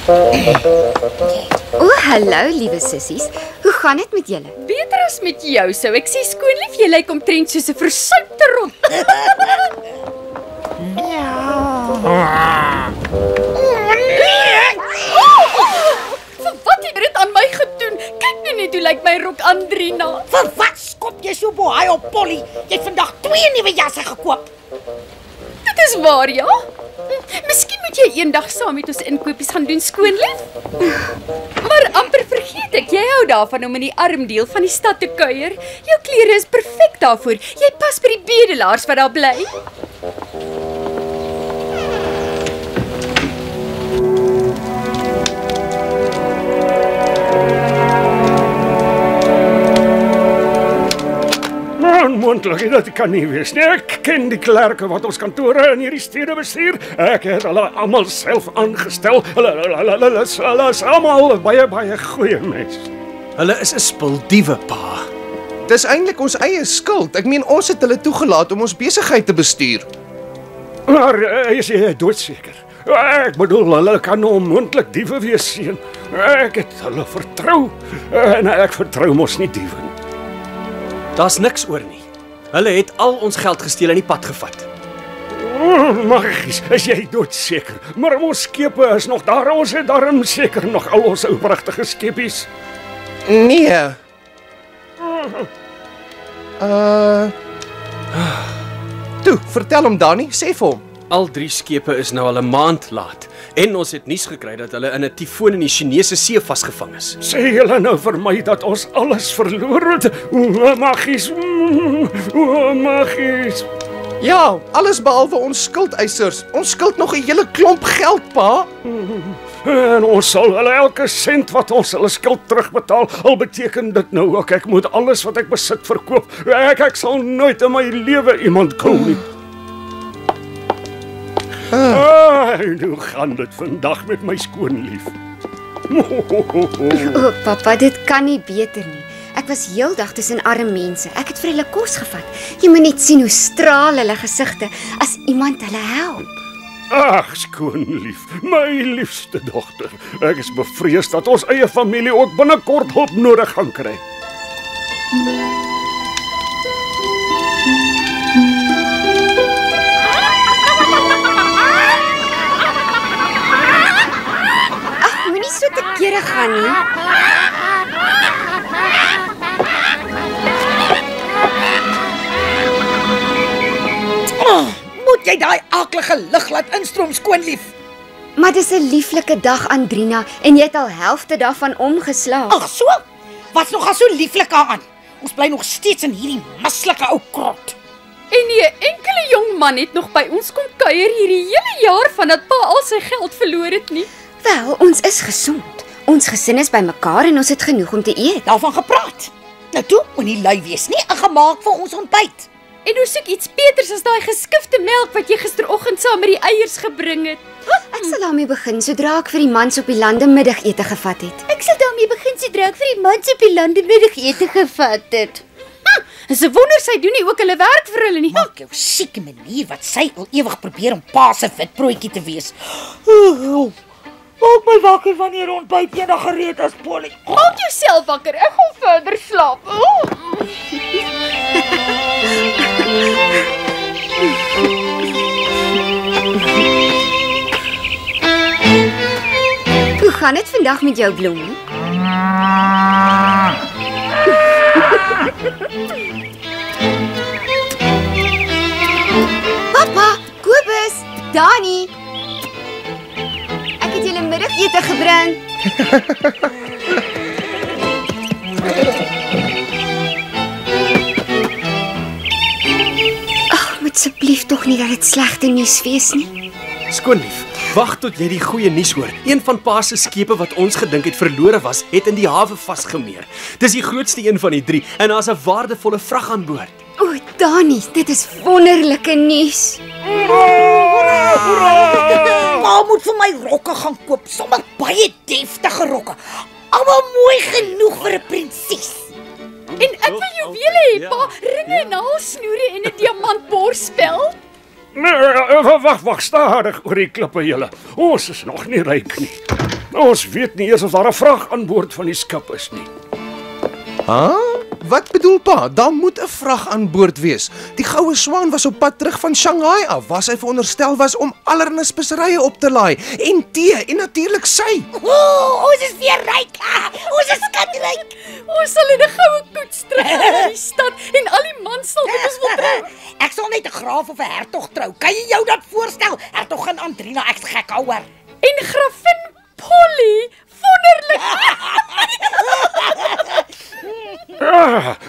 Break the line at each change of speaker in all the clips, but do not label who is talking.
O, hallo, liewe sissies. Hoe gaan dit met julle?
Beter as met jou, sou ek sê skoonlief, jy lyk omtrent soos 'n versuipte rot. Vir wat het dit aan my gedoen? Kyk net hoe lyk my rok, Andrina.
Vir wat skop jy so bohaai op Polly? Jy het vandag 2 nuwe jasse gekoop.
Dit is waar, ja. Miskien moet jy eendag saam met ons inkopies gaan doen, skoonlief. Maar amper vergeet ek, jy hou daarvan om in die armdeel van die stad te kuier. Jou klere is perfek daarvoor. Jy pas by die bedelaars wat daar bly.
Onmoontlik, dit kan nie wees nie. Ek ken die klerke wat ons kantore in hierdie stede bestuur. Ek het hulle almal self aangestel. Hulle is almal baie goeie mense.
Hulle is 'n spul diewe, pa.
Dis eintlik ons eie skuld. Ek meen ons het hulle toegelaat om ons besigheid te bestuur.
Maar is jy doodseker? Ek bedoel, hulle kan onmoontlik diewe wees, seun. Ek het hulle vertrou en ek vertrou mos nie diewe nie.
Daar's niks oor nie. Hulle het al ons geld gesteel en die pad gevat.
Magies, is jy doodseker? Maar ons skepe is nog daar. Ons het daarom seker nog al ons ou pragtige skepies.
Nee. Toe, vertel hom Danny, sê vir hom.
Al 3 skepe is nou al 'n maand laat en ons het nuus gekry dat hulle in 'n tifoon in die Chinese see vasgevang is.
Sê julle nou vir my dat ons alles verloor het? Magies. Magies.
Ja, alles behalwe ons skuldeisers. Ons skuld nog 'n hele klomp geld, pa.
En ons sal hulle elke sent wat ons hulle skuld terugbetaal. Al beteken dit nou ook ek moet alles wat ek besit verkoop. Ek sal nooit in my lewe iemand kil nie. Nou gaan dit vandag met my skoonlief.
O, papa, dit kan nie beter nie. Ek was heeldag tussen arme mense. Ek het vir hulle kos gevat. Jy moet net sien hoe straal hulle gesigte as iemand hulle help.
Ag, skoonlief, my liefste dogter. Ek is bevrees dat ons eie familie ook binnekort hulp nodig gaan kry.
Moenie so te kere gaan nie.
Moet jy daai aaklige lig laat instroom, skoonlief?
Maar dis 'n lieflike dag, Andrina, en jy het al helfte daarvan omgeslaap.
Ag so? Wat's nog al so lieflik aan? Ons bly nog steeds in hierdie mislike ou krot.
En nie 'n enkele jong man het nog by ons kom kuier hierdie hele jaar vandat pa al sy geld verloor het nie.
Wel, ons is gesond. Ons gesin is bymekaar en ons het genoeg om te eet.
Daarvan gepraat. Nou toe, moenie lui wees nie, en gemaak vir ons ontbyt.
En hoe soek iets beters as daai geskifte melk wat jy gisteroggend saam met die eiers gebring het?
Ek sal daarmee begin sodra ek vir die mans op die lande middagete gevat het.
Ek sal daarmee begin sodra ek vir die mans op die lande middagete gevat het. Dis 'n wonder sy doen nie ook hulle werk vir hulle nie.
Maak jou sieke manier wat sy al ewig probeer om pa se witbroodjie te wees. Maak my wakker wanneer ontbyt eendag gereed is, Polly.
Maak jouself wakker, ek gaan verder slaap.
Hoe gaan dit vandag met jou, Bloem? Papa, Kobus, Dani. Ek het julle middagete gebring. Ag, moet asseblief tog nie dat dit slegte nuus wees nie.
Skoonlief, wag tot jy die goeie nuus hoor. Een van pa se skepe wat ons gedink het verlore was, het in die hawe vasgemeer. Dis die grootste een van die 3 en daar's 'n waardevolle vrag aan boord.
O, Dani, dit is wonderlike nuus.
Pa moet vir my rokke gaan koop, sommer baie deftige rokke. Almal mooi genoeg vir 'n prinses.
En ek wil juwele hê, pa, ringe, naalsnoere en 'n diamantborspel.
Wag, stadig oor die klippe julle. Ons is nog nie ryk nie. Ons weet nie eers of daar 'n vrag aan boord van die skip is nie.
Wat bedoel pa? Daar moet 'n vrag aan boord wees. Die Goue Swaan was op pad terug van Shanghai af, waar sy veronderstel was om allerlei speserye op te laai en tee en natuurlik sy.
Ons is weer ryk. Ons is skatryk.
Ons sal in 'n goue koets terug na die stad en al die mans sal met ons wil trou.
Ek sal net 'n graaf of 'n hertog trou. Kan jy jou dat voorstel? Hertogin Andrina, ek's gek ouer.
En gravin Polly, wonderlik.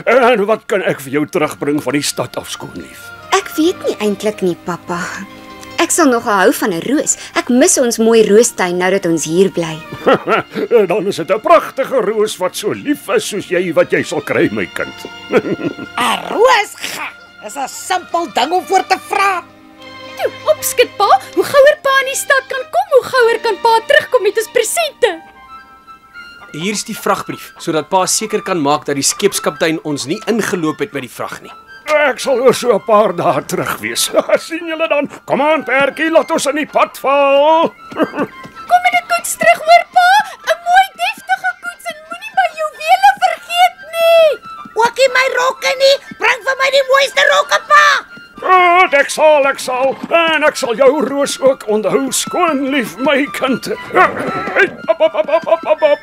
En wat kan ek vir jou terugbring van die stad af, skoonlief?
Ek weet nie eintlik nie, pappa. Ek sal nogal hou van 'n roos. Ek mis ons mooi roostuin nou dat ons hier bly.
Dan is dit 'n pragtige roos wat so lief is soos jy wat jy sal kry, my kind.
'n Roos? Dis 'n simpel ding om voor te vra.
Toe, opskit pa, hoe gouer pa in die stad kan kom, hoe gouer kan pa terugkom met ons presente.
Hier's die vragbrief, sodat pa seker kan maak dat die skeepskaptein ons nie ingeloop het met die vrag nie.
Ek sal oor so 'n paar dae terug wees. Sien julle dan? Kom aan, Perkie, laat ons in die pad val.
Kom in 'n koets terug, hoor pa, 'n mooi deftige koets en moenie my juwele vergeet nie.
Ook nie my rokke nie. Bring vir my die mooiste rokke, pa.
Goed, ek sal. En ek sal jou roos ook onthou, skoonlief, my kind. Op.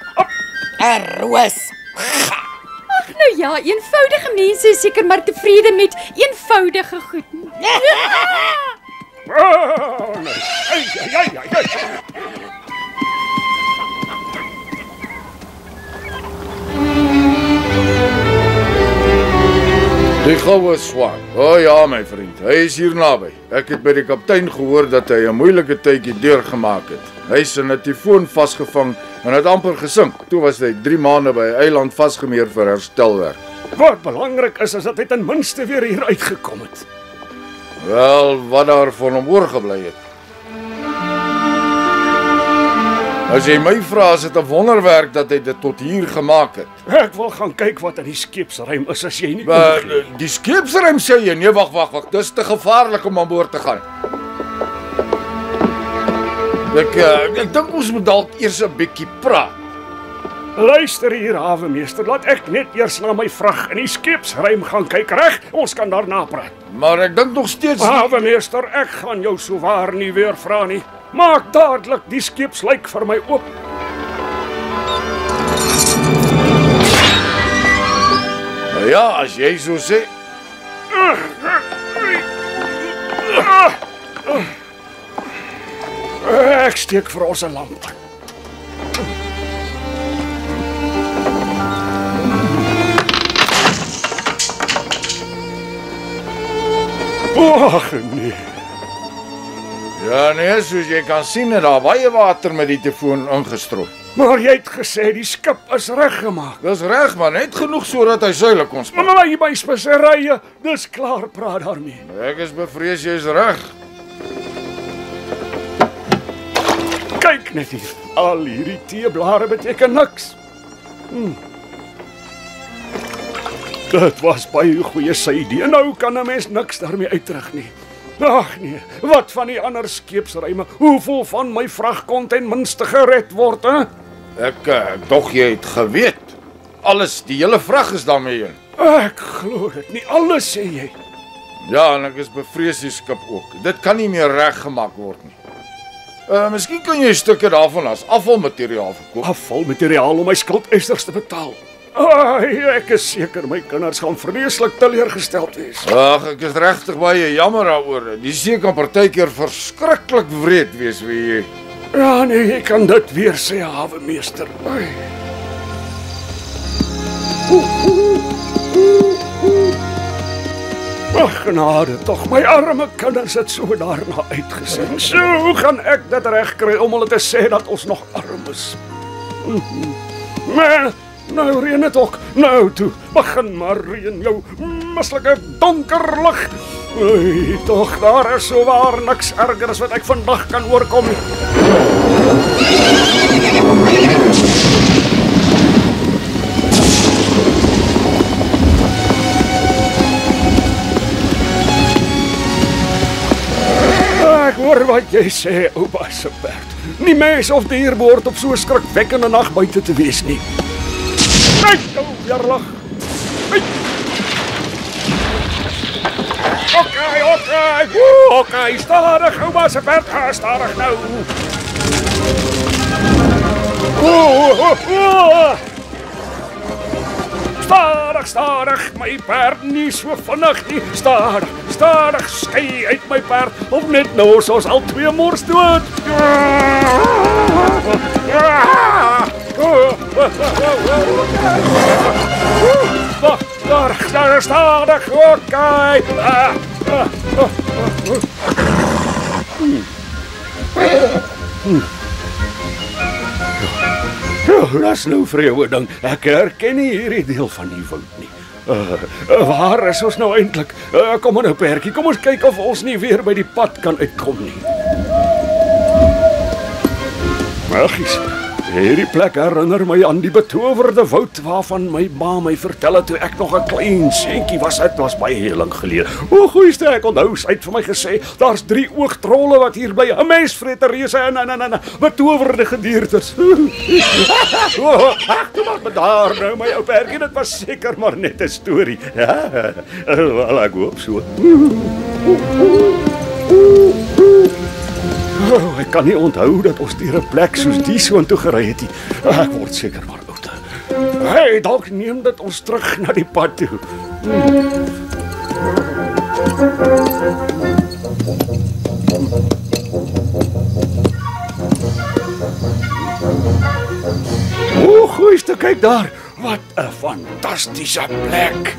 'n Roos.
Ag nou ja, eenvoudige mense is seker maar tevrede met eenvoudige goed.
Oh, nee. Ai.
Die Goue Swaan. O ja, my vriend, hy is hier naby. Ek het by die kaptein gehoor dat hy 'n moeilike tydjie deurgemaak het. Hy is in 'n tifoon vasgevang en het amper gesink. Toe was hy 3 maande by 'n eiland vasgemeer vir herstelwerk.
Wat belangrik is dat hy ten minste weer hier uitgekom het.
Wel, wat daar van hom oorgebly het. As jy my vra, is dit 'n wonderwerk dat hy dit tot hier gemaak het.
Ek wil gaan kyk wat in die skeepsruim is as jy nie omgee.
Die skeepsruim sê jy, nee, wag. Dis te gevaarlik om aan boord te gaan. Ek dink ons moet dalk eers 'n bietjie praat.
Luister hier, hawemeester, laat ek net eers na my vrag in die skeepsruim gaan kyk, reg? Ons kan daarna praat.
Maar ek dink nog steeds
Hawemeester, ek gaan jou souwaar nie weer vra nie. Maak dadelik die skeepsluik vir my oop.
Nou ja, as jy so sê.
Ek steek vir ons 'n lamp. Ag nee.
Ja nee, soos jy kan sien het daar baie water met die tifoon ingestrooi.
Maar jy het gesê die skip is reggemaak.
Dis reg man, net genoeg sodat hy suiwelik kon span.
Maar my speserye, dis klaar, praat daarmee.
Ek is bevrees jy's reg.
Kyk net hier. Al hierdie teeblare beteken niks. Dit was baie goeie idee. Nou kan 'n mens niks daarmee uitrig nie. Ag nee, wat van die ander skeepsruime? Hoeveel van my vrag kon ten minste gered word, hè?
Ek dog jy het geweet. Alles, die hele vrag is daarmee in.
Ek glo dit nie. Alles sê jy.
Ja, en ek is bevrees die skip ook. Dit kan nie meer reggemaak word nie. Miskien kan jy stukke daarvan as afvalmateriaal verkoop.
Afvalmateriaal om my skuldeisers te betaal. Ek is seker my kinders gaan vreeslik teleurgesteld wees.
Ag, ek is regtig baie jammer daaroor. Die see kan partykeer verskriklik wreed wees, weet jy.
Ja nee, jy kan dit weer sê, hawemeester. Ag genade, tog my arme kinders het so daarna uitgesien. So gaan ek dit regkry om hulle te sê dat ons nog arm is. Maar nou reën dit ook. Nou toe, begin maar reën jou mislike donker lig. Tog daar is so waar niks erger as wat ek vandag kan oorkom nie. Ek Hoor wat jy sê, oupa se perd. Nie mens of dier behoort op so 'n skrikwekkende nag buite te wees nie. Kyk, ou weerlig. Okay, stadig, oupa se perd, stadig nou. Stadig, my perd nie so vinnig nie. Stadig, skei uit my perd, of net nou is ons al twee mors dood. Stadig, okay. Dis nou vreemde ding. Ek herken nie hierdie deel van die woud nie. Waar is ons nou eintlik? Kom maar nou, perdjie, kom ons kyk of ons nie weer by die pad kan uitkom nie. Magies. Hierdie plek herinner my aan die betowerde woud waarvan my ma my vertel het toe ek nog 'n klein seentjie was. Dit was baie heel lank gelede. O, goeie ek onthou, sy het vir my gesê, daar's 3 oogtrolle wat hier bly, 'n mensvreter reuse en betowerde gediertes. Ag, toe maar daar nou my ou perdjie, dit was seker maar net 'n storie. Ja, wel ek hoop so. Ek kan nie onthou dat ons deur 'n plek soos die soontoe gery het nie. Ek word seker maar oud. Hey, dalk neem dit ons terug na die pad toe. O, goeie, kyk daar. Wat 'n fantastiese plek.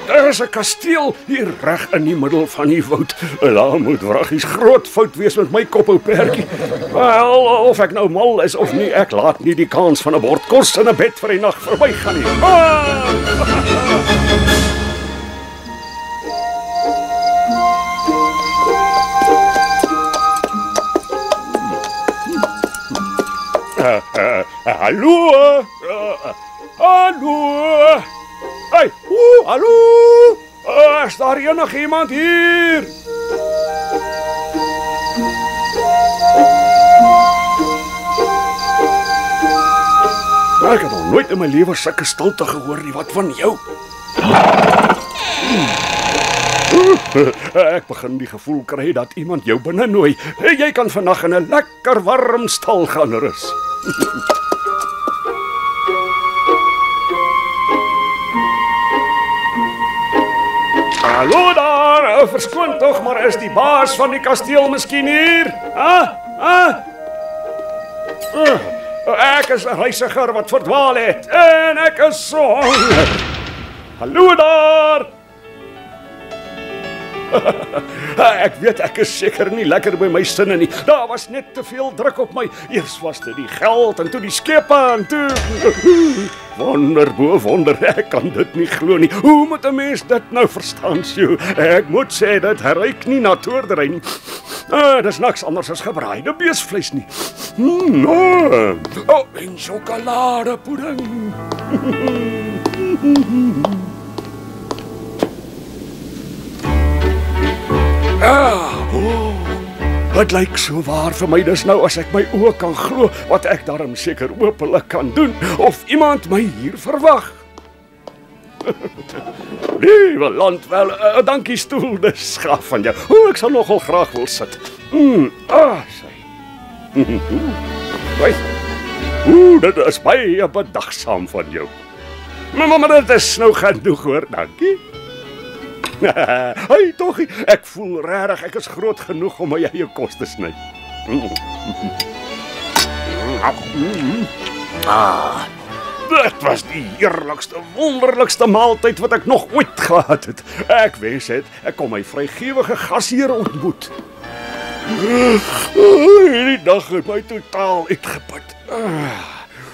Daar is 'n kasteel hier reg in die middel van die woud. Daar moet wraggies groot fout wees met my kop, ou perdjie. Wel, of ek nou mal is of nie, ek laat nie die kans van 'n bord kos en 'n bed vir die nag verbygaan nie. Hallo? Hallo? Hey, hallo? Is daar enig iemand hier? Ek het nog nooit in my lewe sulke stilte gehoor nie. Wat van jou? Ek begin die gevoel kry dat iemand jou binne nooi. Jy kan vannag in 'n lekker warm stal gaan rus. Hallo daar, verskoon tog, maar is die baas van die kasteel miskien hier? Ek is 'n reisiger wat verdwaal het en ek is so honger. Hallo daar. Ek weet ek is seker nie lekker by my sinne nie. Daar was net te veel druk op my. Eers was dit die geld en toe die skepe en toe wonder bo wonder, ek kan dit nie glo nie. Hoe moet 'n mens dit nou verstaan, Sjoe? Ek moet sê dit ruik nie na toordery nie. Dis niks anders as gebraaide beesvleis nie. En sjokoladepudding. Het lyk so waar vir my dis nou as ek my oë kan glo wat ek daarom seker openlik kan doen of iemand my hier verwag. Liewe land, wel, dankie stoel, dis gaaf van jou. Ek sal nogal graag wil sit. Sy. Dit is baie bedagsaam van jou. Maar dit is nou genoeg hoor, dankie. Hey, tog, ek voel regtig ek is groot genoeg om my eie kos te sny. Dit was die heerlikste, wonderlikste maaltyd wat ek nog ooit gehad het. Ek wens het ek kon my vrygewige gasheer ontmoet. Hierdie dag het my totaal uitgeput.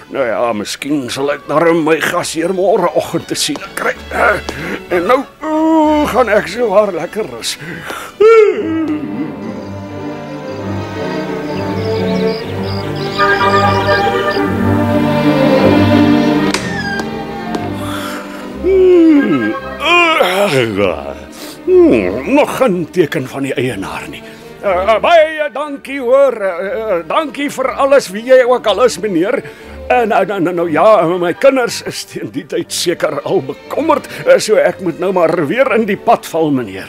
Nou ja, miskien sal ek daarom my gasheer môreoggend te sien kry. En nou gaan ek so waar lekker rus. Nog 'n teken van die eienaar nie. Baie dankie hoor. Dankie vir alles wie jy ook al is, meneer. Nou ja, my kinders is teen die tyd seker al bekommerd, so ek moet nou maar weer in die pad val, meneer.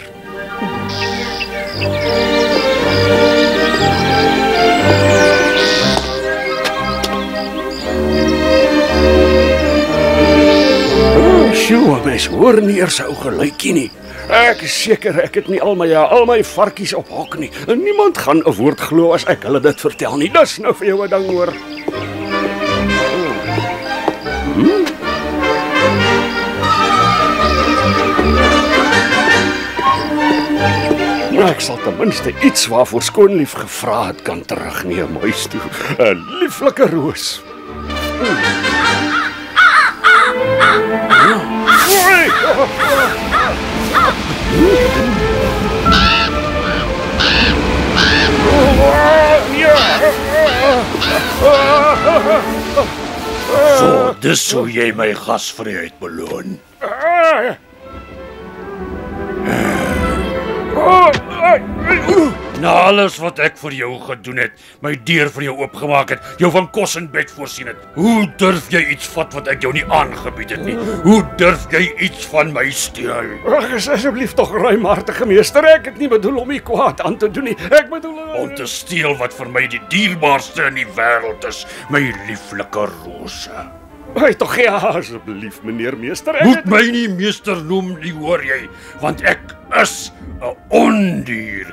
Sjoe, mens hoor nie eers ou geluikie nie. Ek is seker ek het nie al my varkies op hok nie. En niemand gaan 'n woord glo as ek hulle dit vertel nie. Dis nou vir jou 'n ding hoor. Ek sal ten minste iets waarvoor skoonlief gevra het kan terugneem huis toe. 'n Lieflike roos.
So, dis hoe jy my gasvryheid beloon. Na alles wat ek vir jou gedoen het, my deur vir jou oopgemaak het, jou van kos en bed voorsien het. Hoe durf jy iets vat wat ek jou nie aangebied het nie? Hoe durf jy iets van my steel?
Asseblief tog ruimhartige meester, ek het nie bedoel om u kwaad aan te doen nie. Ek bedoel
om te steel wat vir my die dierbaarste in die wêreld is, my lieflike rose.
Hy tog ja, asseblief meneer meester.
Moet my nie meester noem nie, hoor jy, want ek is 'n ondier.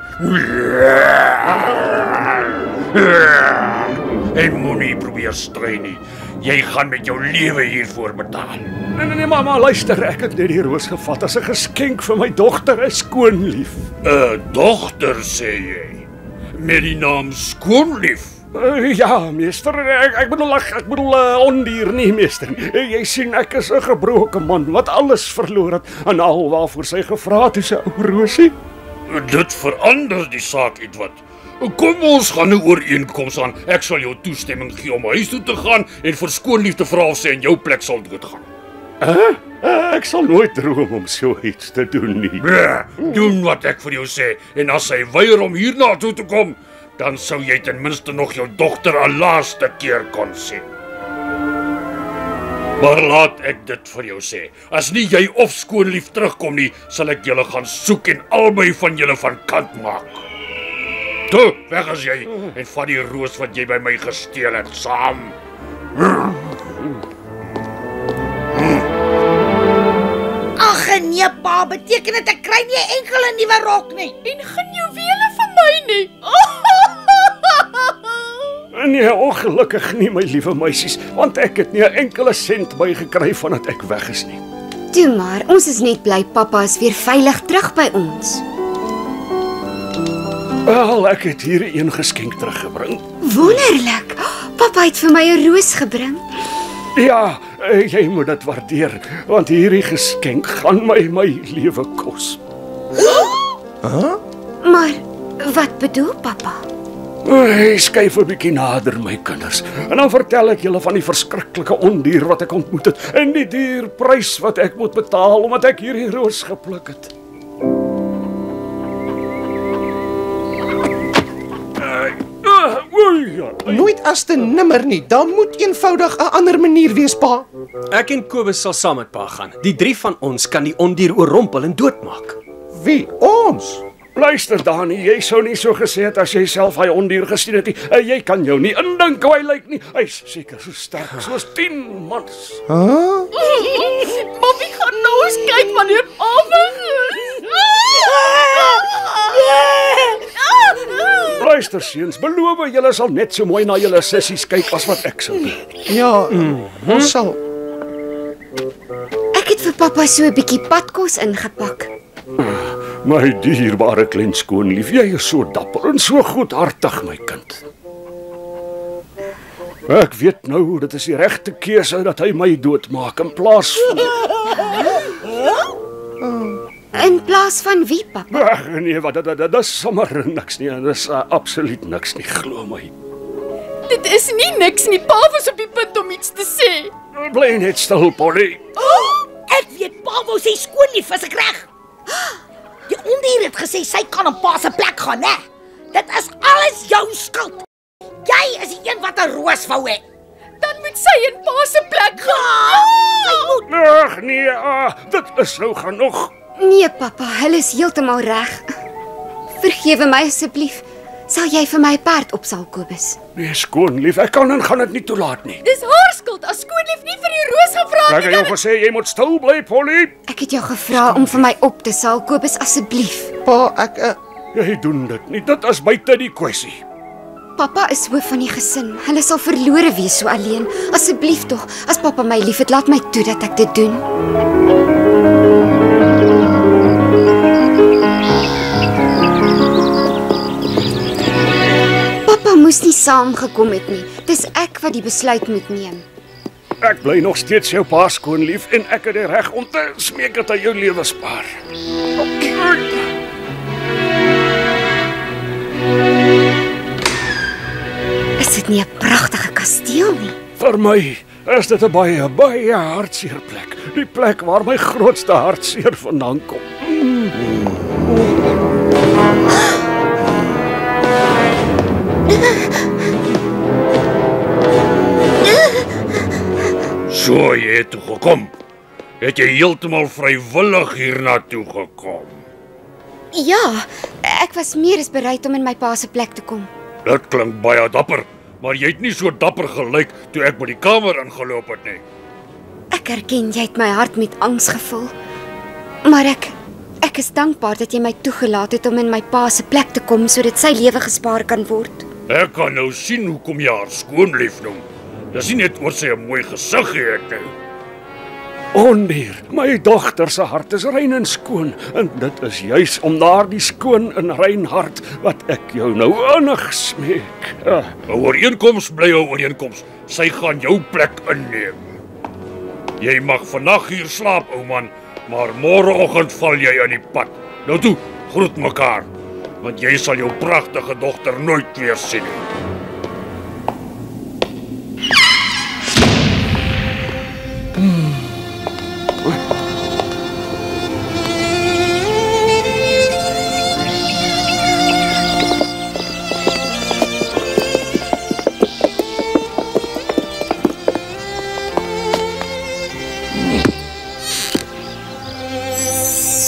En moenie probeer stry nie. Jy gaan met jou lewe hiervoor betaal.
Nee, mamma, luister, ek het net die roos gevat as 'n geskenk vir my dogter, skoonlief.
'n Dogter sê jy? Met die naam Skoonlief?
Ja, meester, ek bedoel ondier nie, meester. Jy sien, ek is 'n gebroke man wat alles verloor het en al waarvoor sy gevra het, is 'n ou rosie.
Dit verander die saak ietwat. Kom ons gaan 'n ooreenkoms aan. Ek sal jou toestemming gee om huis toe te gaan en vir Skoonlief te vra of sy in jou plek sal doodgaan.
Ek sal nooit droom om so iets te doen nie.
Doen wat ek vir jou sê, en as sy weier om hierna toe te kom, dan sou jy ten minste nog jou dogter 'n laaste keer kon sien. Maar laat ek dit vir jou sê, as nie jy of Skoonlief terugkom nie, sal ek julle gaan soek en albei van julle van kant maak. Toe, weg is jy, en vat die roos wat jy by my gesteel het, saam.
Ag nee pa, beteken dit ek kry nie 'n enkele nuwe rok nie.
En geen juwele van my nie.
Nee, ongelukkig nie, my liewe meisies, want ek het nie 'n enkele sent bygekry vandat ek weg is nie.
Toe maar, ons is net bly pappa is weer veilig terug by ons.
Wel, ek het hier 'n geskenk teruggebring.
Wonderlik. Pappa het vir my 'n roos gebring.
Ja, jy moet dit waardeer, want hierdie geskenk gaan my lewe kos.
Maar wat bedoel pappa?
Skuif 'n bietjie nader, my kinders, en dan vertel ek julle van die verskriklike ondier wat ek ontmoet het en die duur prys wat ek moet betaal omdat ek hierdie roos gepluk het.
Nooit as te nimmer nie, dan moet eenvoudig 'n ander manier wees, pa.
Ek en Kobus sal saam met pa gaan. Die 3 van ons kan die ondier oorrompel en doodmaak.
Wie? Ons?
Luister Dani, jy sou nie so gesê het as jy self hy ondier gesien het nie. Jy kan jou nie indink hoe hy lyk nie. Hy's seker so sterk soos 10 mans.
Mami gaan nou eens kyk wanneer avond is.
Luister seuns, beloof julle sal net so mooi na julle sissies kyk as wat ek sou doen.
Ja, ons sal.
Ek het vir pappa so 'n bietjie padkos ingepak.
My dierbare klein skoonlief, jy is so dapper en so goedhartig, my kind. Ek weet nou, dit is die regte keuse dat hy my doodmaak in plaas van...
In plaas van wie, pappa?
Ag nee, wat dit is sommer niks nie, dit is absoluut niks nie, glo my.
Dit is nie niks nie, pa was op die punt om iets te sê.
Bly net stil, Polly.
Ek weet pa wou sê Skoonlief, as ek reg. Die ondier het gesê sy kan op pa se plek gaan, né? Dit is alles jou skuld. Jy is die een wat 'n roos wou hê.
Dan moet sy in pa se plek gaan.
Sy moet
Ag nee, dit is nou genoeg.
Nee, pappa, hulle is heeltemal reg. Vergewe my asseblief. Sal jy vir my 'n perd opsal, Kobus?
Nee, skoonlief, ek kan en gaan dit nie toelaat nie.
Dis haar skuld as skoonlief nie vir die roos gevra
Ek het jou gesê jy moet stil bly, Polly.
Ek het jou gevra om vir my op te sal, Kobus, asseblief.
Pa, ek
Jy doen dit nie. Dit is buite die kwessie.
Pappa is hoof van die gesin. Hulle sal verlore wees so alleen. Asseblief tog, as pappa my liefhet, laat my toe dat ek dit doen. Pappa moes nie saamgekom het nie. Dis ek wat die besluit moet neem.
Ek bly nog steeds jou pa skoonlief en ek het die reg om te smeek dat hy jou lewe spaar.
Is dit nie 'n pragtige kasteel nie?
Vir my is dit 'n baie hartseer plek. Die plek waar my grootste hartseer vandaan kom.
So jy het toe gekom. Het jy heeltemal vrywillig hiernatoe gekom?
Ja, ek was meer as bereid om in my pa se plek te kom.
Dit klink baie dapper, maar jy het nie so dapper gelyk toe ek by die kamer ingeloop het nie.
Ek erken jy het my hart met angs gevul. Maar ek is dankbaar dat jy my toegelaat het om in my pa se plek te kom sodat sy lewe gespaar kan word.
Ek kan nou sien hoekom jy haar skoonlief noem. Dis nie net oor sy 'n mooi gesig het nie.
Ondier, my dogter se hart is rein en skoon en dit is juis om daardie skoon en rein hart wat ek jou nou innig smeek.
'n Ooreenkoms bly 'n ooreenkoms. Sy gaan jou plek inneem. Jy mag vannag hier slaap, ou man, maar môreoggend val jy aan die pad. Nou toe, groet mekaar, want jy sal jou pragtige dogter nooit weer sien nie.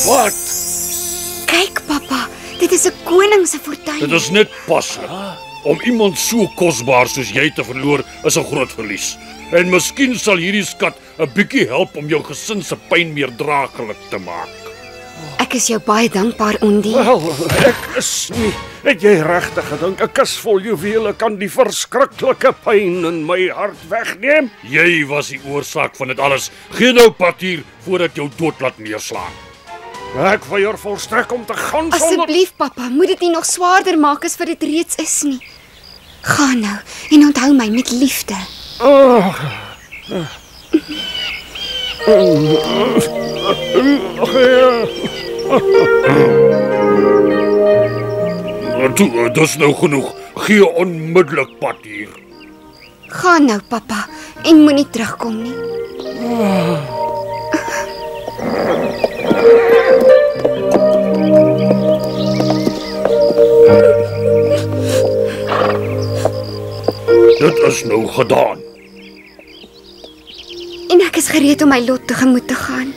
Wat?
Kyk, pappa, dit is 'n koning se fortuin.
Dit is net paslik. Om iemand so kosbaar soos jy te verloor is 'n groot verlies. En miskien sal hierdie skat 'n bietjie help om jou gesin se pyn meer draaglik te maak.
Ek is jou baie dankbaar, Ondie.
Wel, ek is nie. Het jy regtig gedink 'n kus vol juwele kan die verskriklike pyn in my hart wegneem?
Jy was die oorsaak van dit alles. Geen nou pad hier voordat jou dood laat neerslaan.
Ek weier volstrek om te gaan sonder.
Asseblief, pappa, moet dit nie nog swaarder maak as wat dit reeds is nie. Gaan nou en onthou my met liefde.
Toe, dis nou genoeg. Gee onmiddellik pad hier.
Gaan nou, pappa, en moenie terugkom nie.
Dit is nou gedaan.
En ek is gereed om my lot tegemoet te gaan.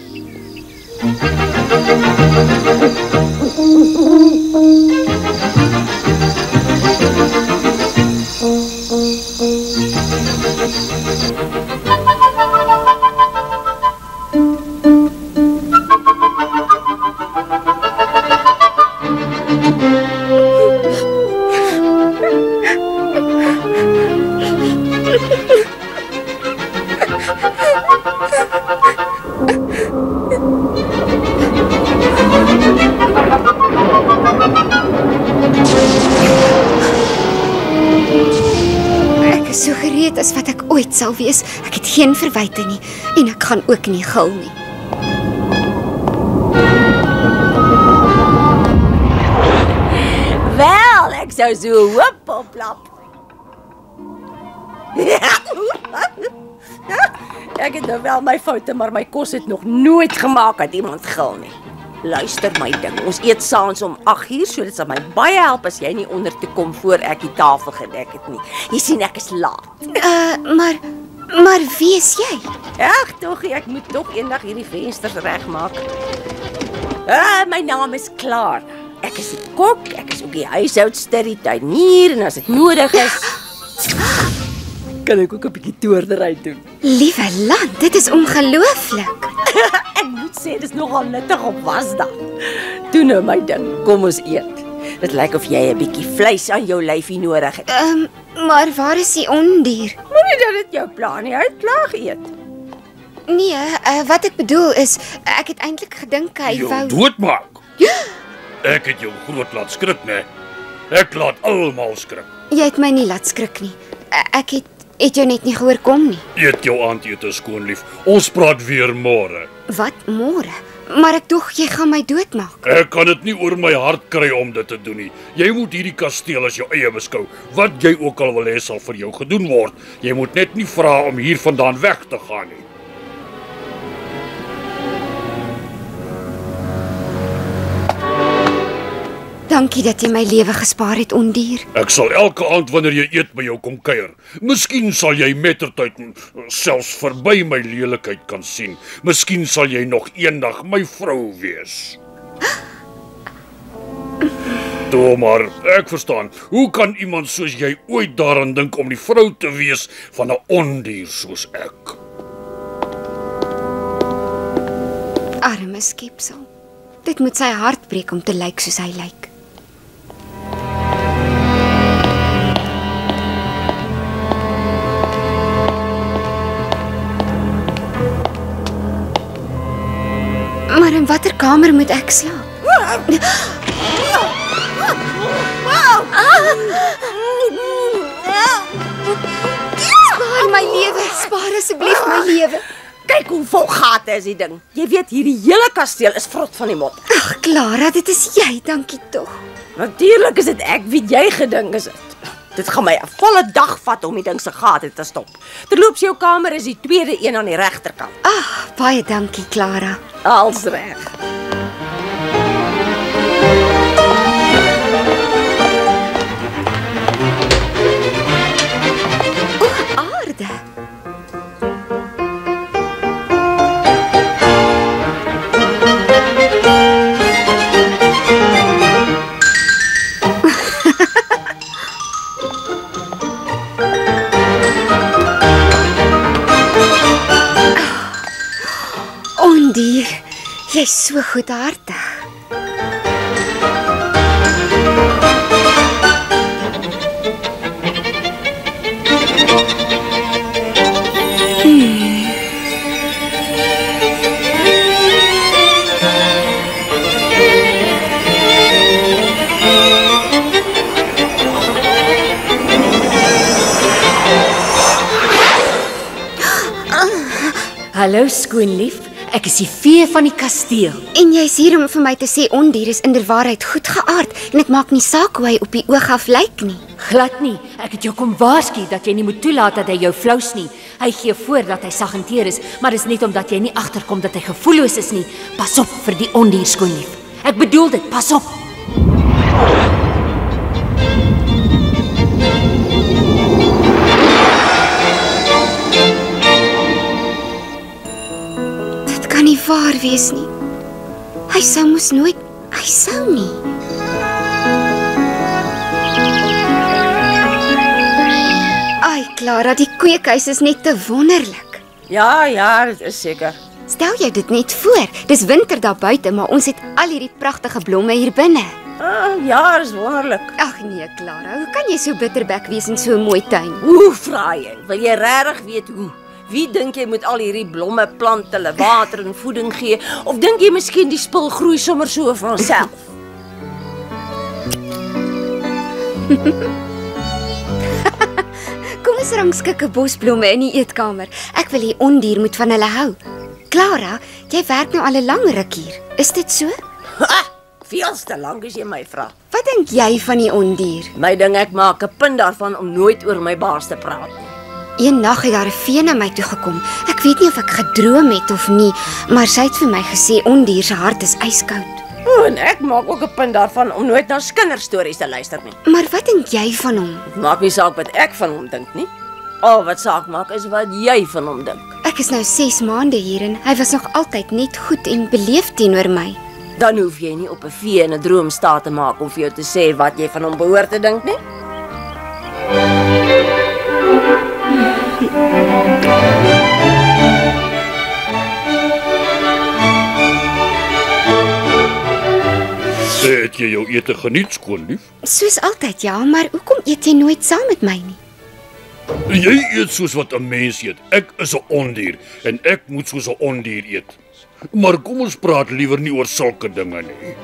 Ek is so gereed as wat ek ooit sal wees. Ek het geen verwyte nie en ek gaan ook nie gil nie.
Wel, ek sou so hoop oplap. Ek het nou wel my foute, maar my kos het nog nooit gemaak dat iemand gil nie. Luister my ding, ons eet saans om 8uur, so dit sal my baie help as jy nie onder te kom voor ek die tafel gedek het nie. Jy sien ek is laat.
Maar wie is jy?
Ag, tog, ek moet tog eendag hierdie vensters regmaak. My naam is Clara. Ek is die kok, ek is ook die huishoudster, die tuinier en as dit nodig is, kan ek ook 'n bietjie toordery doen.
Liewe land, dit is ongelooflik.
Ek moet sê, dis nogal nuttig op wasdag. Doen nou my ding, kom ons eet. Dit lyk of jy 'n bietjie vleis aan jou lyfie nodig het.
Maar waar is die ondier?
Moenie dat dit jou plan nie uitklaag eet.
Nee, wat ek bedoel is, ek het eintlik gedink hy
Jou
wou...
doodmaak. Ek het jou groot laat skrik, né? Ek laat almal skrik.
Jy het my nie laat skrik nie. Ek het jou net nie gehoor kom nie.
Eet jou aandete skoonlief. Ons praat weer môre.
Wat, môre? Maar ek dog jy gaan my doodmaak.
Ek kan dit nie oor my hart kry om dit te doen nie. Jy moet hierdie kasteel as jou eie beskou. Wat jy ook al wil hê sal vir jou gedoen word. Jy moet net nie vra om hiervandaan weg te gaan nie.
Dankie dat jy my lewe gespaar het, ondier.
Ek sal elke aand wanneer jy eet by jou kom kuier. Miskien sal jy mettertyd selfs verby my lelikheid kan sien. Miskien sal jy nog eendag my vrou wees. Toe maar, ek verstaan. Hoe kan iemand soos jy ooit daaraan dink om die vrou te wees van 'n ondier soos ek?
Arme skepsel. Dit moet sy hart breek om te lyk soos hy lyk. Maar in watter kamer moet ek slaap? Spaar my lewe, spaar asseblief my lewe.
Kyk hoe vol gate is die ding. Jy weet, hierdie hele kasteel is vrot van die mot.
Ag, Clara, dit is jy, dankie tog.
Natuurlik is dit ek wie jy gedink is dit. Dit gaan my 'n volle dag vat om die ding se gate te stop. Terloops, jou kamer is die tweede een aan die regterkant.
Ag, baie dankie, Clara.
Als reg.
Aarde. Ondier, jy's so goedhartig.
Hallo skoonlief, ek is die vee van die kasteel.
En jy's hier om vir my te sê ondier is inderwaarheid goedgeaard en dit maak nie saak hoe hy op die oog af lyk nie.
Glad nie, ek het jou kom waarsku dat jy nie moet toelaat dat hy jou flous nie. Hy gee voor dat hy sagenteer is, maar dis net omdat jy nie agterkom dat hy gevoelloos is nie. Pas op vir die ondier skoonlief. Ek bedoel dit, pas op.
Kan nie waar wees nie. Hy sou mos nooit, hy sou nie. Ai, Clara, die kweekhuis is net te wonderlik.
Ja, dit is seker.
Stel jou dit net voor. Dis winter daar buite, maar ons het al hierdie pragtige blomme hier binne.
Ja, dis wonderlik.
Ag nee, Clara, hoe kan jy so bitterbek wees in so 'n mooi tuin?
Hoe vra jy? Wil jy regtig weet hoe? Wie dink jy moet al hierdie blomme plant, hulle water en voeding gee? Of dink jy miskien die spul groei sommer so van self?
Kom ons rangskik 'n bos blomme in die eetkamer. Ek wil hê ondier moet van hulle hou. Clara, jy werk nou al 'n lang ruk hier. Is dit so?
Veel te lank as jy my vra.
Wat dink jy van die ondier?
My ding, ek maak 'n punt daarvan om nooit oor my baas te praat nie.
Een nag het daar 'n vee na my toe gekom. Ek weet nie of ek gedroom het of nie, maar sy het vir my gesê Ondier se hart is yskoud.
En ek maak ook 'n punt daarvan om nooit na kinderstories te luister nie.
Maar wat dink jy van hom?
Maak nie saak wat ek van hom dink nie. Al wat saak maak is wat jy van hom dink.
Ek is nou 6 maande hier en hy was nog altyd net goed en beleefd teenoor my.
Dan hoef jy nie op 'n vee in 'n droom staat te maak om vir jou te sê wat jy van hom behoort te dink nie.
Het jy jou ete geniet, skoonlief?
Soos altyd, ja, maar hoekom eet jy nooit saam met my nie?
Jy eet soos wat 'n mens eet. Ek is 'n ondier en ek moet soos 'n ondier eet. Maar kom ons praat liewer nie oor sulke dinge nie.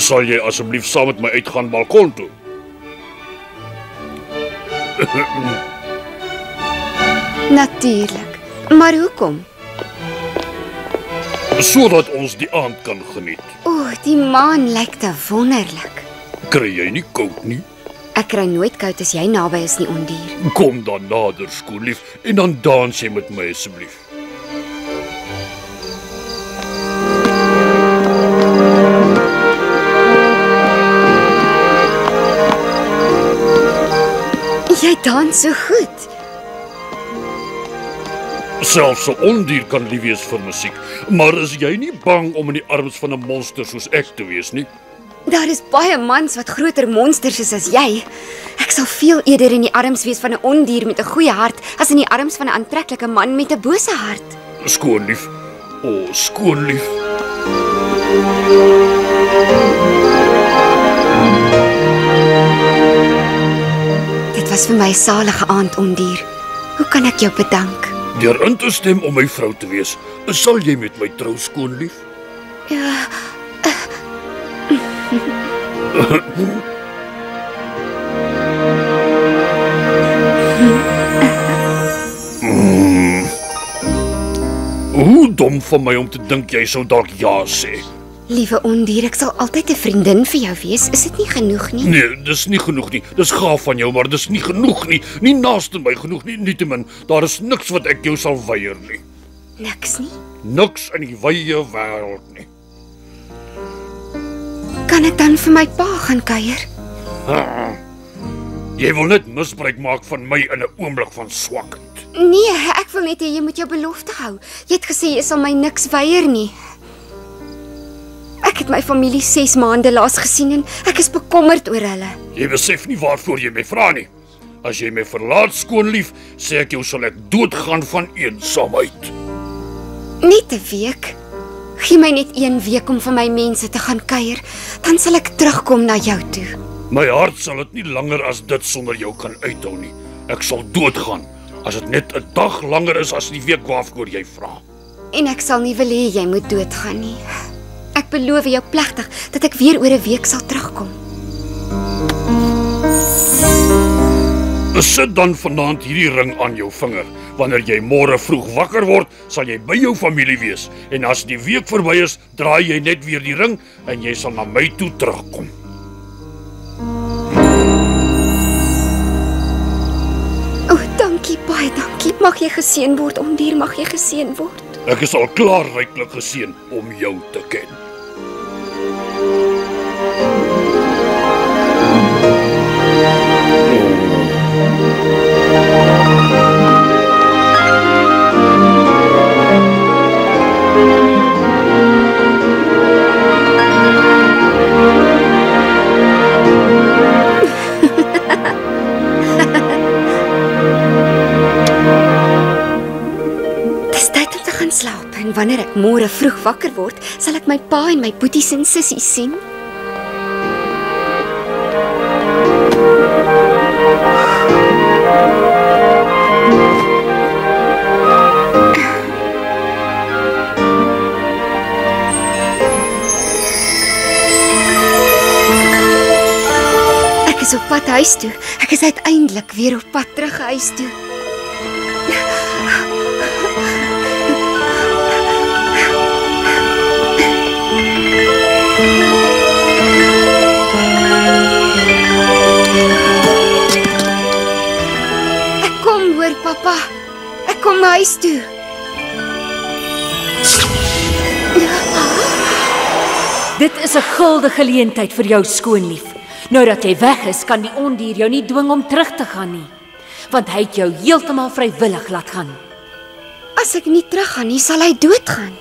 Sal jy asseblief saam met my uitgaan balkon toe?
Natuurlik. Maar hoekom?
Sodat ons die aand kan geniet.
O, die maan lyk te wonderlik.
Kry jy nie koud nie?
Ek kry nooit koud as jy naby is nie, Ondier.
Kom dan nader, skoonlief, en dan dans jy met my asseblief.
Jy dans so goed.
Selfs 'n ondier kan lief wees vir musiek, maar is jy nie bang om in die arms van 'n monster soos ek te wees nie?
Daar is baie mans wat groter monsters is as jy. Ek sal veel eerder in die arms wees van 'n ondier met 'n goeie hart as in die arms van 'n aantreklike man met 'n bose hart.
Skoonlief. O, skoonlief.
Dit was vir my 'n salige aand, Ondier. Hoe kan ek jou bedank?
Deur in te stem om my vrou te wees, sal jy met my trou, skoonlief?
Ja.
Hoe dom van my om te dink jy sou dalk ja sê.
Liewe Ondier, ek sal altyd 'n vriendin vir jou wees. Is dit nie genoeg nie?
Nee, dis nie genoeg nie. Dis gaaf van jou, maar dis nie genoeg nie. Nie naaste my genoeg nie, nietemin. Daar is niks wat ek jou sal weier nie.
Niks nie.
Niks in die wye wêreld nie.
Kan ek dan vir my pa gaan kuier?
Jy wil net misbruik maak van my in 'n oomblik van swakheid.
Nee, ek wil net hê jy moet jou belofte hou. Jy het gesê jy sal my niks weier nie. Ek het my familie 6 maande laas gesien en ek is bekommerd oor hulle.
Jy besef nie waarvoor jy my vra nie. As jy my verlaat, skoonlief, sê ek jou sal ek doodgaan van eensaamheid.
Net 'n week. Gee my net 1 week om vir my mense te gaan kuier, dan sal ek terugkom na jou toe.
My hart sal dit nie langer as dit sonder jou kan uithou nie. Ek sal doodgaan as dit net 'n dag langer is as die week waarvoor jy vra.
En ek sal nie wil hê jy moet doodgaan nie. Ek beloof jou plegtig dat ek weer oor 'n week sal terugkom.
Sit dan vanaand hierdie ring aan jou vinger. Wanneer jy môre vroeg wakker word, sal jy by jou familie wees. En as die week verby is, draai jy net weer die ring en jy sal na my toe terugkom.
O, dankie, baie dankie. Mag jy geseën word, Ondier, mag jy geseën word.
Ek is al klaar ryklik geseën om jou te ken.
Slaap en wanneer ek môre vroeg wakker word, sal ek my pa en my boeties en sissies sien. Ek is op pad huis toe. Ek is uiteindelik weer op pad terug huis toe. Papa, ek kom huis toe.
Dit is 'n guldige geleentheid vir jou skoonlief. Nou dat jy weg is, kan die ondier jou nie dwing om terug te gaan nie, want hy het jou heeltemal vrywillig laat gaan.
As ek nie teruggaan nie, sal hy doodgaan.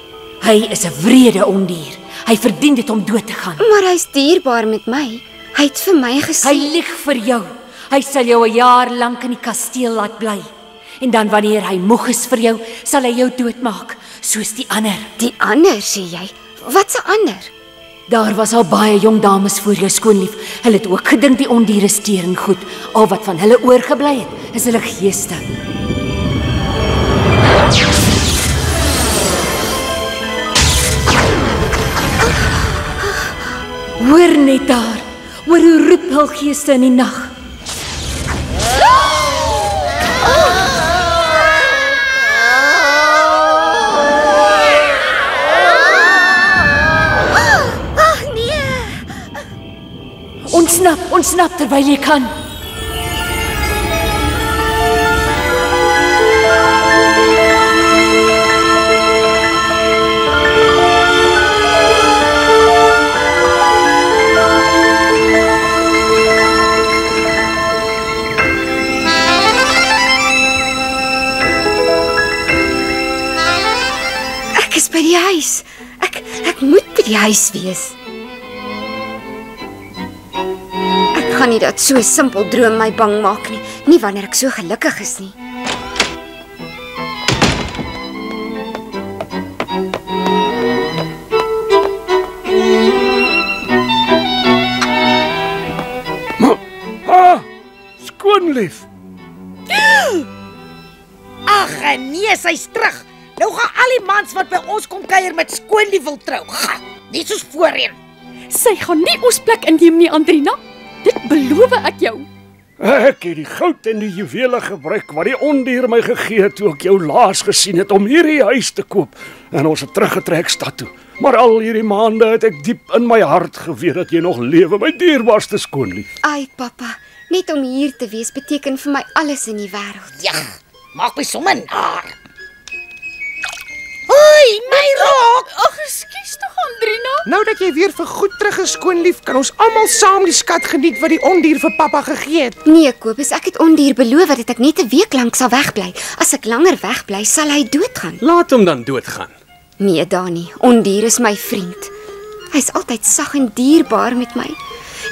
Hy is 'n wrede ondier. Hy verdien dit om dood te gaan.
Maar hy's dierbaar met my. Hy het vir my gesê.
Hy lieg vir jou. Hy sal jou 'n jaar lank in die kasteel laat bly. En dan wanneer hy moeg is vir jou, sal hy jou doodmaak, soos die ander.
Die ander, sê jy? Wat 'n ander?
Daar was al baie jong dames voor jou skoonlief. Hulle het ook gedink die ondiere steur en goed. Al wat van hulle oorgebly het, is hulle geeste. Hoor net daar. Hoor hoe roep hul geeste in die nag. Ontsnap terwyl jy kan.
Ek is by die huis. Ek moet by die huis wees. Ek gaan nie dat so simpel droom my bang maak nie. Nie wanneer ek so gelukkig is nie.
Skoonlief.
Ag nee, sy's terug. Nou gaan al die mans wat by ons kom kuier met skoonlief wil trou. Nie soos voorheen.
Sy gaan nie ons plek inneem nie, Andrina. Dit beloof ek jou.
Ek het die goud en die juwele gebruik wat die ondier my gegee het toe ek jou laas gesien het om hierdie huis te koop. En ons het teruggetrek stad toe. Maar al hierdie maande het ek diep in my hart geweet dat jy nog lewe, my dierbaarste skoonlief.
Ai, Papa, net om hier te wees beteken vir my alles in die wêreld.
Ja, maak my sommer naar. Hoi, my rok!
Ag, ekskuus tog, Andrina.
Nou dat jy weer vir goed terug is, skoonlief, kan ons almal saam die skat geniet wat die ondier vir pappa gegee het.
Nee, Kobus, ek het ondier beloof dat ek net 'n week lank sal wegbly. As ek langer wegbly, sal hy doodgaan.
Laat hom dan doodgaan.
Nee, Dani, ondier is my vriend. Hy's altyd sag en dierbaar met my.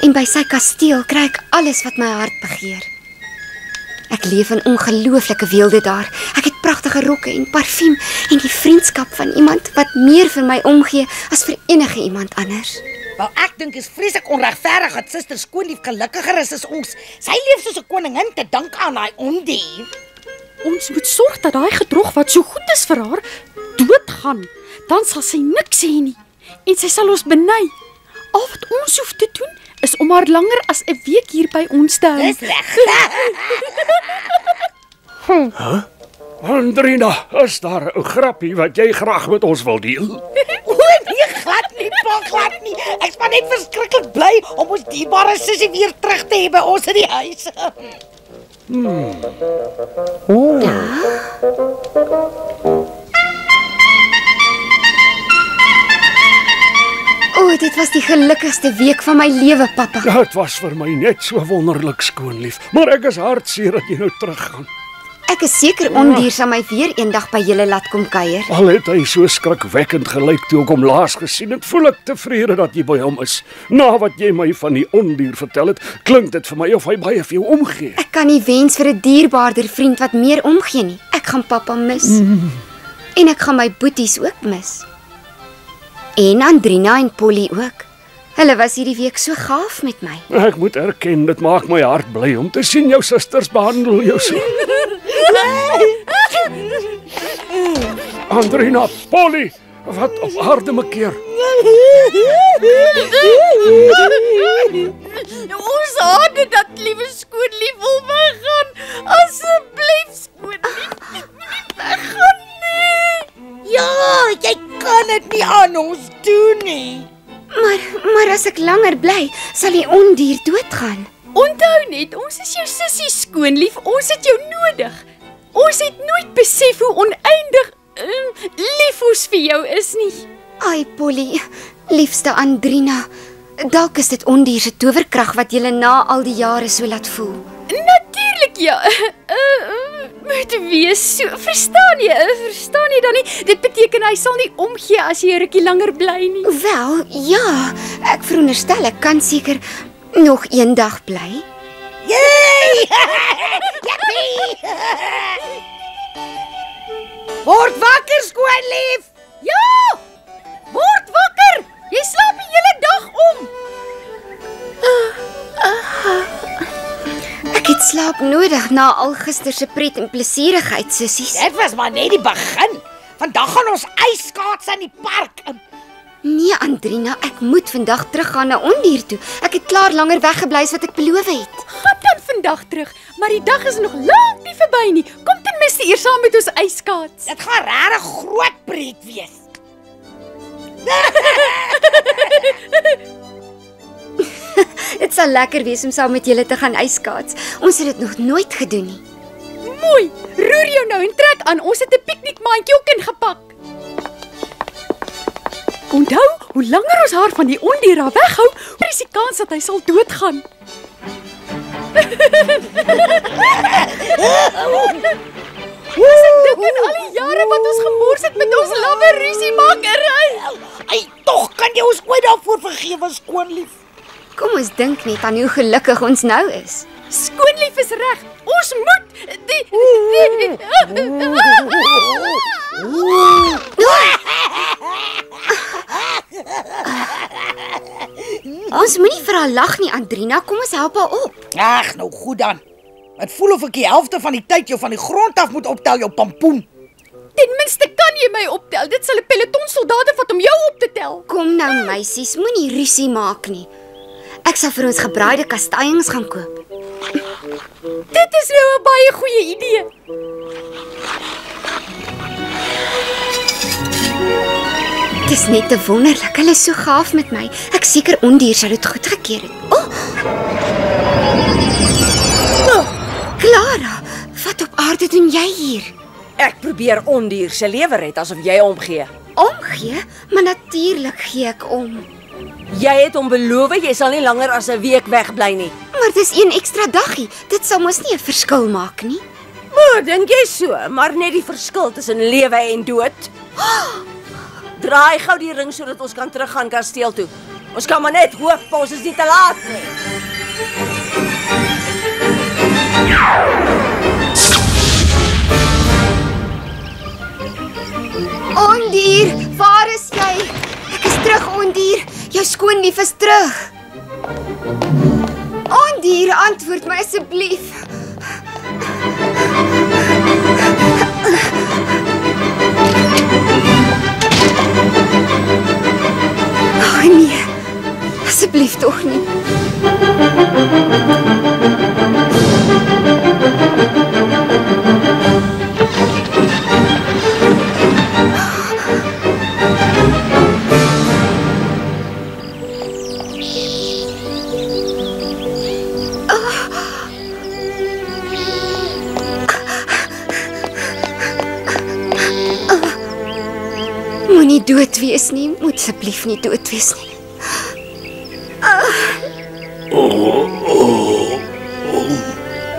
En by sy kasteel kry ek alles wat my hart begeer. Ek leef in ongelooflike weelde daar. Ek het pragtige rokke en parfuum en die vriendskap van iemand wat meer vir my omgee as vir enige iemand anders.
Wel, ek dink is vreeslik onregverdig dat suster skoonlief gelukkiger is as ons. Sy leef soos 'n koningin te dank aan daai ondier.
Ons moet sorg dat daai gedrog wat so goed is vir haar, doodgaan. Dan sal sy niks hê nie. En sy sal ons beny. Al wat ons hoef te doen, is om haar langer as 'n week hier by ons te hou.
Dis reg.
Andrina, is daar 'n grappie wat jy graag met ons wil deel?
O nee, glad nie, pa, glad nie. Ek's maar net verskriklik bly om ons dierbare sussie weer terug te hê by ons in die huis.
O, dit was die gelukkigste week van my lewe, Papa.
Dit was vir my net so wonderlik, skoonlief, maar ek is hartseer dat jy nou teruggaan.
Ek is seker ondier sal my weer eendag by julle laat kom kuier.
Al het hy so skrikwekkend gelyk toe ek hom laas gesien het, voel ek tevrede dat jy by hom is. Na wat jy my van die ondier vertel het, klink dit vir my of hy baie vir jou omgee.
Ek kan nie wens vir 'n dierbaarder vriend wat meer omgee nie. Ek gaan Papa mis. En ek gaan my boeties ook mis. En Andrina en Polly ook. Hulle was hierdie week so gaaf met my.
Ek moet erken, dit maak my hart bly om te sien jou susters behandel jou so. Andrina, Polly, wat op aarde mekeer.
Ons hade dat liewe skoonlief wil weggaan. Asseblief skoonlief, moenie weggaan nie.
Ja, jy kan dit nie aan ons doen nie.
Maar as ek langer bly, sal die ondier doodgaan.
Onthou net, ons is jou sussie skoonlief, ons het jou nodig. Ons het nooit besef hoe oneindig lief ons vir jou is nie.
Ai Polly, liefste Andrina, dalk is dit Ondier se towerkrag wat julle na al die jare so laat voel.
Natuurlik ja. Moet wees so. Verstaan jy dan nie? Dit beteken hy sal nie omgee as jy 'n rukkie langer bly nie.
Wel, ja, ek veronderstel ek kan seker nog een dag bly.
Yay! Jippie! Word wakker, skoonlief!
Ja! Word wakker! Jy slaap die hele dag om.
Ek het slaap nodig na al gister se pret en plesierigheid, sissies.
Dit was maar net die begin. Vandag gaan ons ijskaats in die park.
Nee, Andrina, ek moet vandag teruggaan na Ondier toe. Ek het klaar langer weggebly as wat ek beloof het.
Gaan dan vandag terug, maar die dag is nog lank nie verby nie. Kom ten minste eers saam met ons ijskaats.
Dit gaan regtig groot pret wees.
Dit sal lekker wees om saam met julle te gaan ijskaats. Ons het dit nog nooit gedoen nie.
Mooi, roer jou nou en trek aan. Ons het 'n piknikmandjie ook ingepak. Onthou, hoe langer ons haar van die Ondier af weghou, hoe is die kans dat hy sal doodgaan. Ons het dink aan al die jare wat ons gemors het met ons lawwe rusiemakery.
Ai, tog kan jy ons ooit daarvoor vergewe, skoonlief.
Kom ons dink net aan hoe gelukkig ons nou is.
Skoonlief is reg. Ons moet
Ons moenie vir haar lag nie, Andrina. Kom ons help haar op.
Ag, nou goed dan. Dit voel of ek die helfte van die tyd jou van die grond af moet optel, jou pampoen.
Ten minste kan jy my optel. Dit sal 'n peloton soldate vat om jou op te tel.
Kom nou, meisies, moenie rusie maak nie. Ek sal vir ons gebraaide kasteiings gaan koop.
Dit is nou 'n baie goeie idee.
Dit is net te wonderlik. Hulle is so gaaf met my. Ek seker Ondier sou dit goedgekeur het. Clara, wat op aarde doen jy hier?
Ek probeer Ondier se lewe red asof jy omgee.
Omgee? Maar natuurlik gee ek om.
Jy het hom beloof jy sal nie langer as 'n week wegbly nie.
Maar dis een ekstra daggie. Dit sal mos nie 'n verskil maak nie.
Maar dink jy so, maar net die verskil tussen lewe en dood. Draai gou die ring sodat ons kan teruggaan kasteel toe. Ons kan maar net hoop ons is nie te laat nie.
Ondier, waar is jy? Ek is terug, Ondier. Jou skoonlief is terug. Ondier, antwoord my asseblief. Oh nee, asseblief tog nie. Moenie dood wees nie, moet asseblief nie dood wees nie.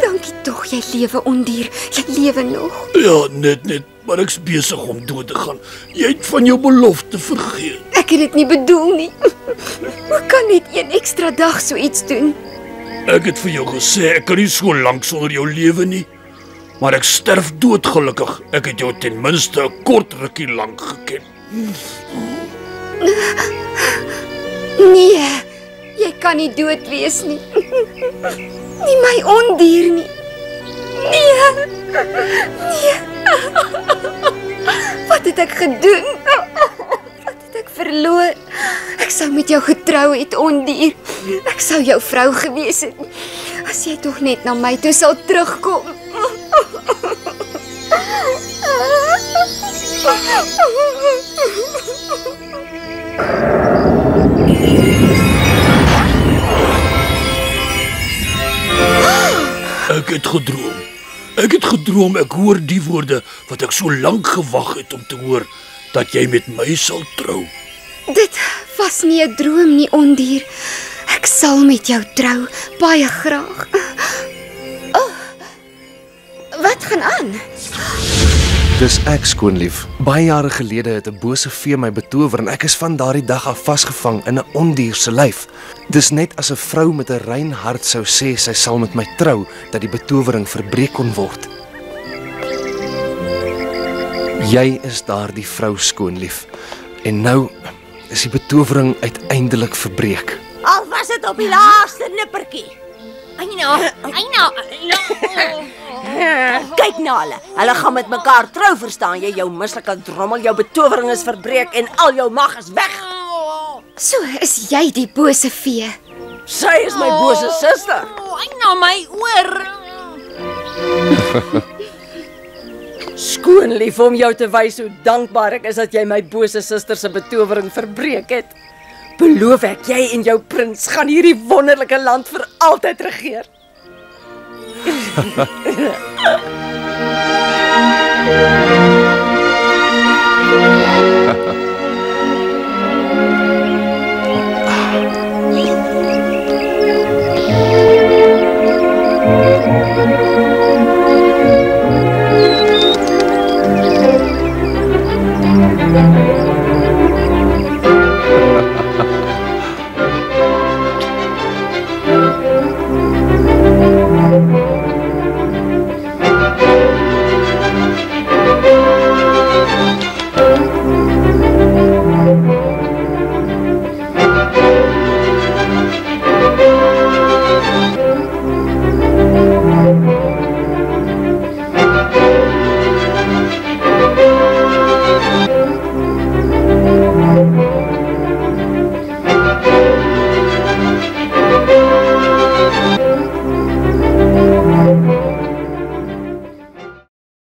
Dankie tog, jy lewe, Ondier. Jy lewe nog.
Ja, net, maar ek's besig om dood te gaan. Jy het van jou belofte vergeet.
Ek het dit nie bedoel nie. Hoe kan net een ekstra dag so iets doen?
Ek het vir jou gesê ek kan nie so lank sonder jou lewe nie. Maar ek sterf doodgelukkig. Ek het jou ten minste 'n kort rukkie lank geken.
Nee, jy kan nie dood wees nie. Nie my Ondier nie. Nee. Wat het ek gedoen? Wat het ek verloor? Ek sou met jou getrou het, Ondier. Ek sou jou vrou gewees het. As jy tog net na my toe sal terugkom.
Ek het gedroom. Ek het gedroom ek hoor die woorde wat ek so lank gewag het om te hoor, dat jy met my sal trou.
Dit was nie 'n droom nie, Ondier. Ek sal met jou trou, baie graag. Oh, wat gaan aan?
Dis ek, skoonlief. Baie jare gelede het 'n bose vee my betower en ek is van daardie dag af vasgevang in 'n ondier se lyf. Dis net as 'n vrou met 'n rein hart sou sê sy sal met my trou, dat die betowering verbreek kon word. Jy is daardie vrou, skoonlief. En nou is die betowering uiteindelik verbreek.
Al was dit op die laaste nippertjie.
Eina.
Kyk na hulle. Hulle gaan met mekaar trou, verstaan jy? Jou mislike drommel, jou betowering is verbreek en al jou mag is weg.
So is jy die bose vee.
Sy is my bose suster.
Eina, my oor.
Skoonlief, om jou te wys hoe dankbaar ek is dat jy my bose suster se betowering verbreek het. Beloof ek, jy en jou prins gaan hierdie wonderlike land vir altyd regeer.